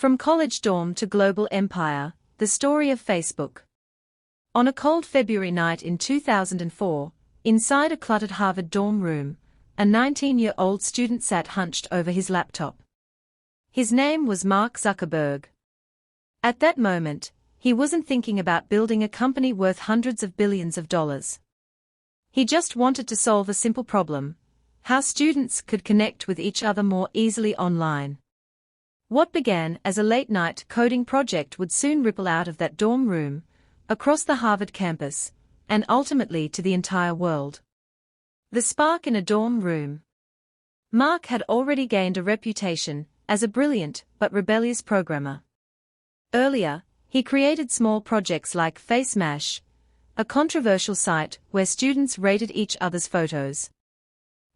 From college dorm to global empire, the story of Facebook. On a cold February night in 2004, inside a cluttered Harvard dorm room, a 19-year-old student sat hunched over his laptop. His name was Mark Zuckerberg. At that moment, he wasn't thinking about building a company worth hundreds of billions of dollars. He just wanted to solve a simple problem: how students could connect with each other more easily online. What began as a late-night coding project would soon ripple out of that dorm room, across the Harvard campus, and ultimately to the entire world. The spark in a dorm room. Mark had already gained a reputation as a brilliant but rebellious programmer. Earlier, he created small projects like FaceMash, a controversial site where students rated each other's photos.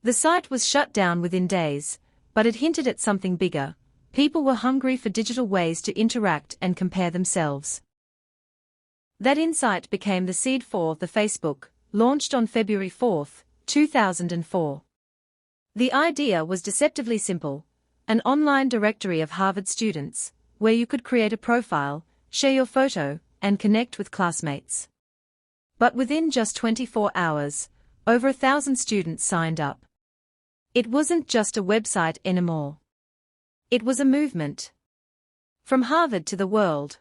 The site was shut down within days, but it hinted at something bigger. People were hungry for digital ways to interact and compare themselves. That insight became the seed for the Facebook, launched on February 4, 2004. The idea was deceptively simple: an online directory of Harvard students, where you could create a profile, share your photo, and connect with classmates. But within just 24 hours, over 1,000 students signed up. It wasn't just a website anymore. It was a movement. From Harvard to the world.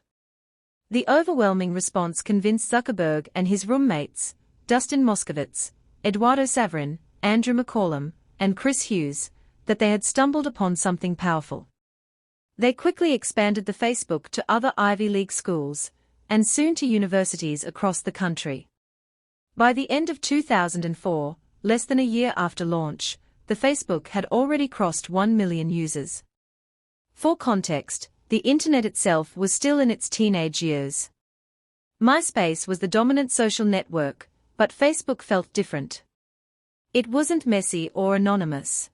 The overwhelming response convinced Zuckerberg and his roommates, Dustin Moskovitz, Eduardo Saverin, Andrew McCallum, and Chris Hughes, that they had stumbled upon something powerful. They quickly expanded the Facebook to other Ivy League schools, and soon to universities across the country. By the end of 2004, less than a year after launch, the Facebook had already crossed 1 million users. For context, the internet itself was still in its teenage years. MySpace was the dominant social network, but Facebook felt different. It wasn't messy or anonymous.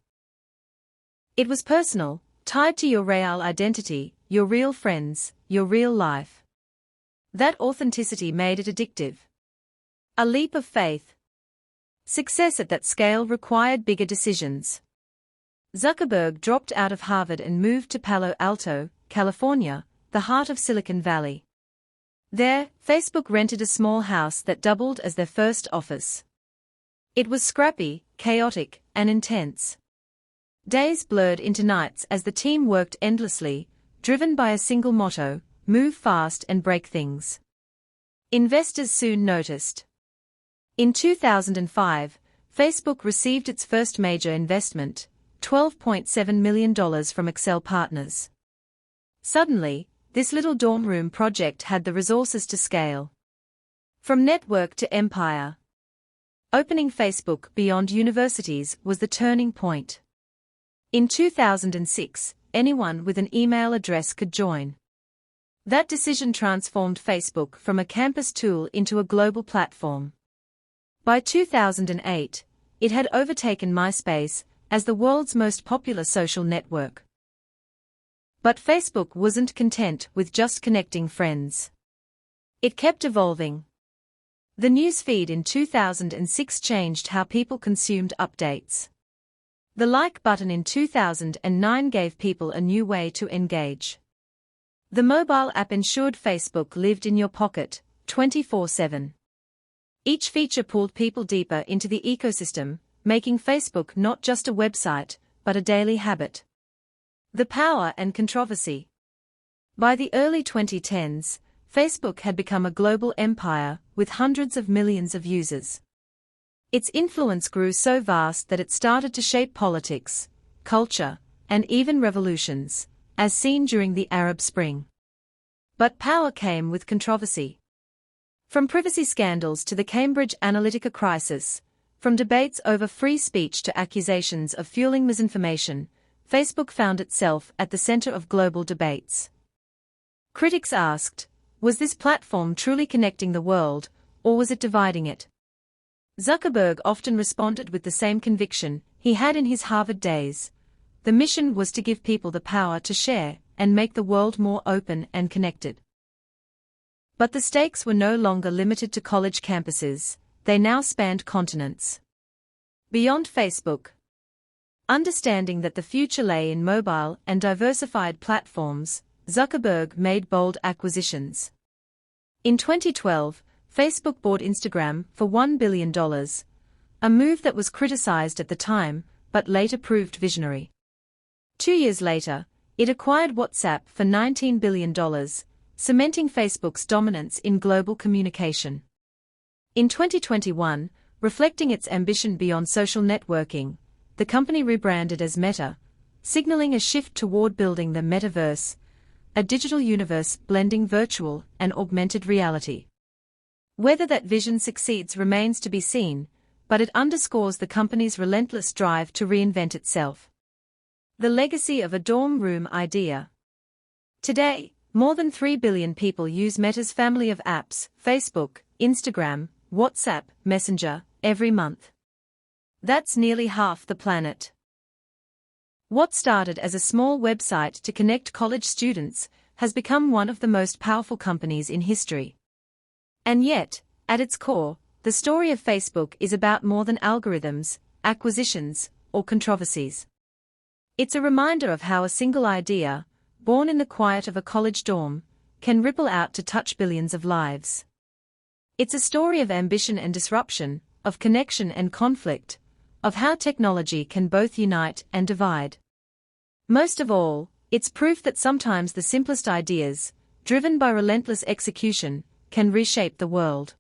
It was personal, tied to your real identity, your real friends, your real life. That authenticity made it addictive. A leap of faith. Success at that scale required bigger decisions. Zuckerberg dropped out of Harvard and moved to Palo Alto, California, the heart of Silicon Valley. There, Facebook rented a small house that doubled as their first office. It was scrappy, chaotic, and intense. Days blurred into nights as the team worked endlessly, driven by a single motto: move fast and break things. Investors soon noticed. In 2005, Facebook received its first major investment, $12.7 million from Excel Partners. Suddenly, this little dorm room project had the resources to scale. From network to empire. Opening Facebook beyond universities was the turning point. In 2006, anyone with an email address could join. That decision transformed Facebook from a campus tool into a global platform. By 2008, it had overtaken MySpace as the world's most popular social network. But Facebook wasn't content with just connecting friends. It kept evolving. The news feed in 2006 changed how people consumed updates. The like button in 2009 gave people a new way to engage. The mobile app ensured Facebook lived in your pocket, 24/7. Each feature pulled people deeper into the ecosystem, making Facebook not just a website, but a daily habit. The power and controversy. By the early 2010s, Facebook had become a global empire, with hundreds of millions of users. Its influence grew so vast that it started to shape politics, culture, and even revolutions, as seen during the Arab Spring. But power came with controversy. From privacy scandals to the Cambridge Analytica crisis, from debates over free speech to accusations of fueling misinformation, Facebook found itself at the center of global debates. Critics asked, was this platform truly connecting the world, or was it dividing it? Zuckerberg often responded with the same conviction he had in his Harvard days. The mission was to give people the power to share and make the world more open and connected. But the stakes were no longer limited to college campuses, they now spanned continents. Beyond Facebook. Understanding that the future lay in mobile and diversified platforms, Zuckerberg made bold acquisitions. In 2012, Facebook bought Instagram for $1 billion, a move that was criticized at the time but later proved visionary. 2 years later, it acquired WhatsApp for $19 billion, cementing Facebook's dominance in global communication. In 2021, reflecting its ambition beyond social networking, the company rebranded as Meta, signaling a shift toward building the metaverse, a digital universe blending virtual and augmented reality. Whether that vision succeeds remains to be seen, but it underscores the company's relentless drive to reinvent itself. The legacy of a dorm room idea. Today, more than 3 billion people use Meta's family of apps, Facebook, Instagram, WhatsApp, Messenger, every month. That's nearly half the planet. What started as a small website to connect college students has become one of the most powerful companies in history. And yet, at its core, the story of Facebook is about more than algorithms, acquisitions, or controversies. It's a reminder of how a single idea, born in the quiet of a college dorm, can ripple out to touch billions of lives. It's a story of ambition and disruption, of connection and conflict, of how technology can both unite and divide. Most of all, it's proof that sometimes the simplest ideas, driven by relentless execution, can reshape the world.